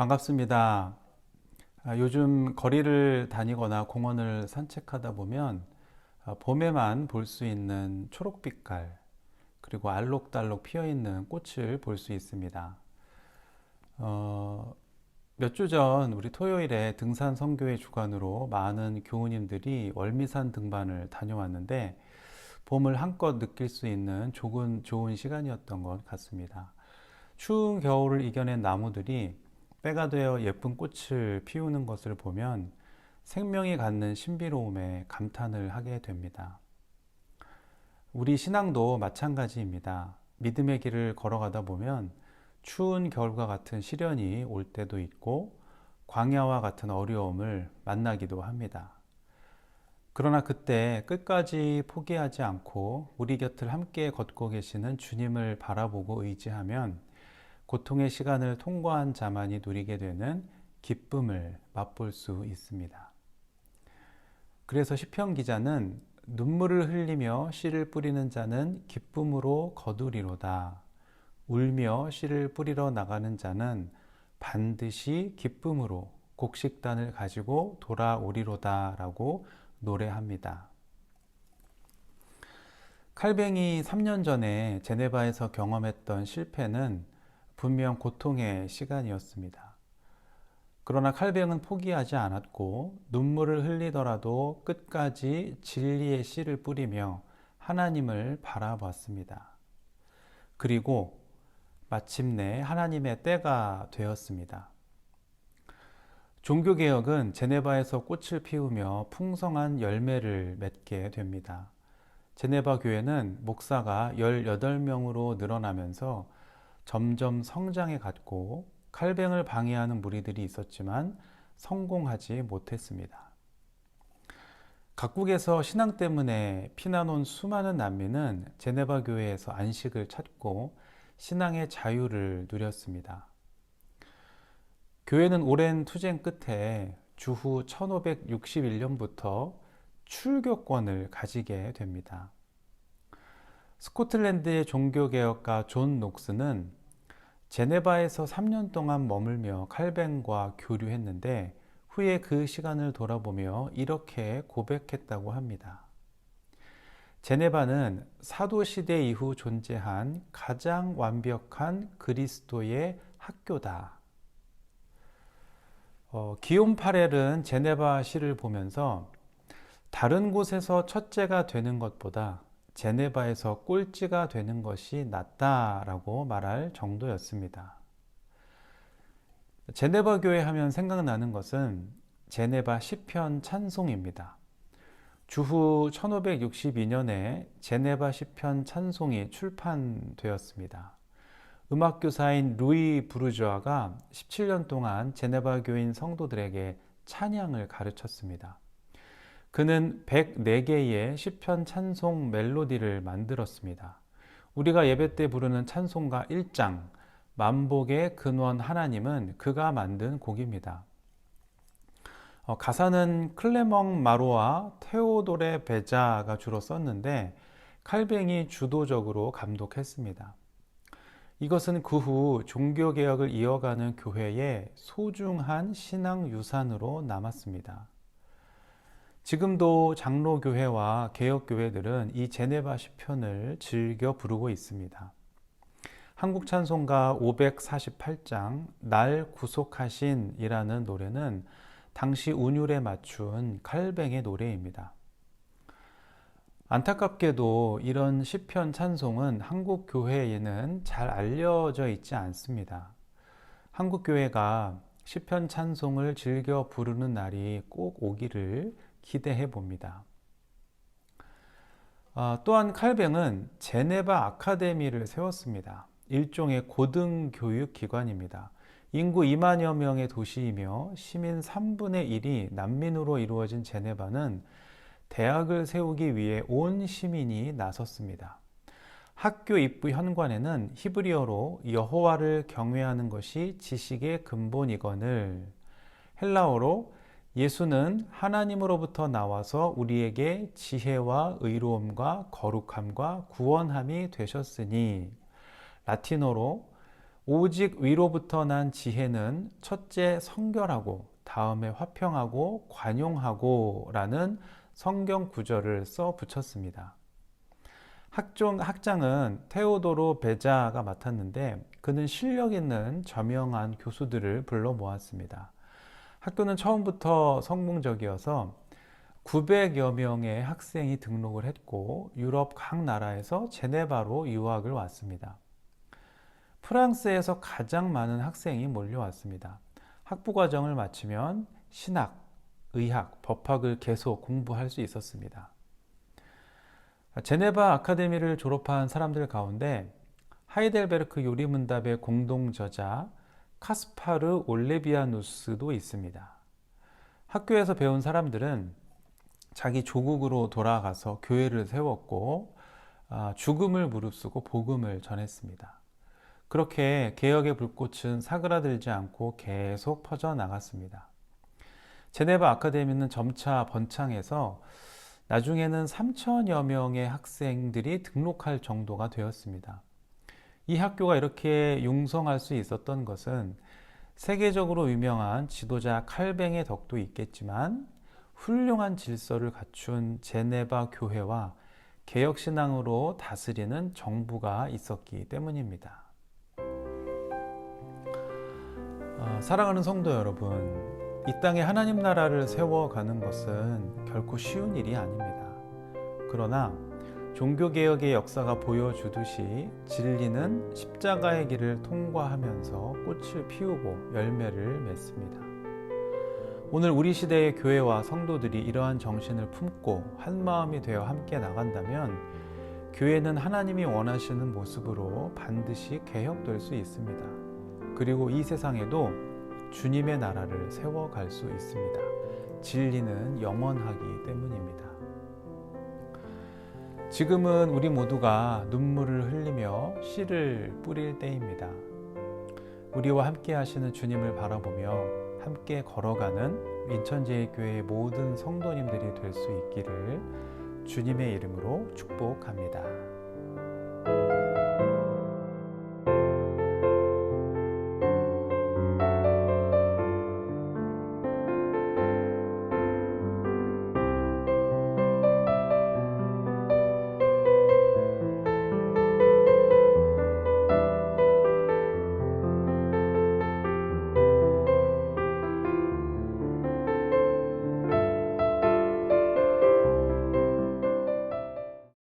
반갑습니다. 요즘 거리를 다니거나 공원을 산책하다 보면 봄에만 볼 수 있는 초록빛깔 그리고 알록달록 피어있는 꽃을 볼 수 있습니다. 몇 주 전 우리 토요일에 등산 선교회 주관으로 많은 교우님들이 월미산 등반을 다녀왔는데 봄을 한껏 느낄 수 있는 좋은 시간이었던 것 같습니다. 추운 겨울을 이겨낸 나무들이 때가 되어 예쁜 꽃을 피우는 것을 보면 생명이 갖는 신비로움에 감탄을 하게 됩니다. 우리 신앙도 마찬가지입니다. 믿음의 길을 걸어가다 보면 추운 겨울과 같은 시련이 올 때도 있고 광야와 같은 어려움을 만나기도 합니다. 그러나 그때 끝까지 포기하지 않고 우리 곁을 함께 걷고 계시는 주님을 바라보고 의지하면 고통의 시간을 통과한 자만이 누리게 되는 기쁨을 맛볼 수 있습니다. 그래서 시편 기자는 눈물을 흘리며 씨를 뿌리는 자는 기쁨으로 거두리로다. 울며 씨를 뿌리러 나가는 자는 반드시 기쁨으로 곡식단을 가지고 돌아오리로다 라고 노래합니다. 칼뱅이 3년 전에 제네바에서 경험했던 실패는 분명 고통의 시간이었습니다. 그러나 칼뱅은 포기하지 않았고 눈물을 흘리더라도 끝까지 진리의 씨를 뿌리며 하나님을 바라봤습니다. 그리고 마침내 하나님의 때가 되었습니다. 종교개혁은 제네바에서 꽃을 피우며 풍성한 열매를 맺게 됩니다. 제네바 교회는 목사가 18명으로 늘어나면서 점점 성장해 갔고 칼뱅을 방해하는 무리들이 있었지만 성공하지 못했습니다. 각국에서 신앙 때문에 피난온 수많은 난민은 제네바 교회에서 안식을 찾고 신앙의 자유를 누렸습니다. 교회는 오랜 투쟁 끝에 주후 1561년부터 출교권을 가지게 됩니다. 스코틀랜드의 종교개혁가 존 녹스는 제네바에서 3년 동안 머물며 칼뱅과 교류했는데 후에 그 시간을 돌아보며 이렇게 고백했다고 합니다. 제네바는 사도시대 이후 존재한 가장 완벽한 그리스도의 학교다. 기욤 파렐은 제네바 시를 보면서 다른 곳에서 첫째가 되는 것보다 제네바에서 꼴찌가 되는 것이 낫다라고 말할 정도였습니다. 제네바 교회 하면 생각나는 것은 제네바 시편 찬송입니다. 주후 1562년에 제네바 시편 찬송이 출판되었습니다. 음악교사인 루이 부르주아가 17년 동안 제네바 교인 성도들에게 찬양을 가르쳤습니다. 그는 104개의 시편 찬송 멜로디를 만들었습니다. 우리가 예배 때 부르는 찬송가 1장 만복의 근원 하나님은 그가 만든 곡입니다. 가사는 클레멍 마로와 테오도레 베자가 주로 썼는데 칼뱅이 주도적으로 감독했습니다. 이것은 그 후 종교개혁을 이어가는 교회의 소중한 신앙 유산으로 남았습니다. 지금도 장로교회와 개혁교회들은 이 제네바 시편을 즐겨 부르고 있습니다. 한국 찬송가 548장 날 구속하신 이라는 노래는 당시 운율에 맞춘 칼뱅의 노래입니다. 안타깝게도 이런 시편 찬송은 한국 교회에는 잘 알려져 있지 않습니다. 한국 교회가 시편 찬송을 즐겨 부르는 날이 꼭 오기를 기대해 봅니다. 또한 칼뱅은 제네바 아카데미를 세웠습니다. 일종의 고등교육기관입니다. 인구 2만여 명의 도시이며 시민 3분의 1이 난민으로 이루어진 제네바는 대학을 세우기 위해 온 시민이 나섰습니다. 학교 입구 현관에는 히브리어로 여호와를 경외하는 것이 지식의 근본이거늘, 헬라어로 예수는 하나님으로부터 나와서 우리에게 지혜와 의로움과 거룩함과 구원함이 되셨으니, 라틴어로 오직 위로부터 난 지혜는 첫째 성결하고 다음에 화평하고 관용하고 라는 성경 구절을 써 붙였습니다. 학장은 테오도로 베자가 맡았는데 그는 실력 있는 저명한 교수들을 불러 모았습니다. 학교는 처음부터 성공적이어서 900여 명의 학생이 등록을 했고 유럽 각 나라에서 제네바로 유학을 왔습니다. 프랑스에서 가장 많은 학생이 몰려왔습니다. 학부 과정을 마치면 신학, 의학, 법학을 계속 공부할 수 있었습니다. 제네바 아카데미를 졸업한 사람들 가운데 하이델베르크 요리문답의 공동 저자 카스파르 올레비아누스도 있습니다. 학교에서 배운 사람들은 자기 조국으로 돌아가서 교회를 세웠고 죽음을 무릅쓰고 복음을 전했습니다. 그렇게 개혁의 불꽃은 사그라들지 않고 계속 퍼져나갔습니다. 제네바 아카데미는 점차 번창해서 나중에는 3천여 명의 학생들이 등록할 정도가 되었습니다. 이 학교가 이렇게 융성할 수 있었던 것은 세계적으로 유명한 지도자 칼뱅의 덕도 있겠지만 훌륭한 질서를 갖춘 제네바 교회와 개혁신앙으로 다스리는 정부가 있었기 때문입니다. 사랑하는 성도 여러분, 이 땅에 하나님 나라를 세워가는 것은 결코 쉬운 일이 아닙니다. 그러나 종교개혁의 역사가 보여주듯이 진리는 십자가의 길을 통과하면서 꽃을 피우고 열매를 맺습니다. 오늘 우리 시대의 교회와 성도들이 이러한 정신을 품고 한마음이 되어 함께 나간다면 교회는 하나님이 원하시는 모습으로 반드시 개혁될 수 있습니다. 그리고 이 세상에도 주님의 나라를 세워갈 수 있습니다. 진리는 영원하기 때문입니다. 지금은 우리 모두가 눈물을 흘리며 씨를 뿌릴 때입니다. 우리와 함께 하시는 주님을 바라보며 함께 걸어가는 인천제일교회의 모든 성도님들이 될 수 있기를 주님의 이름으로 축복합니다.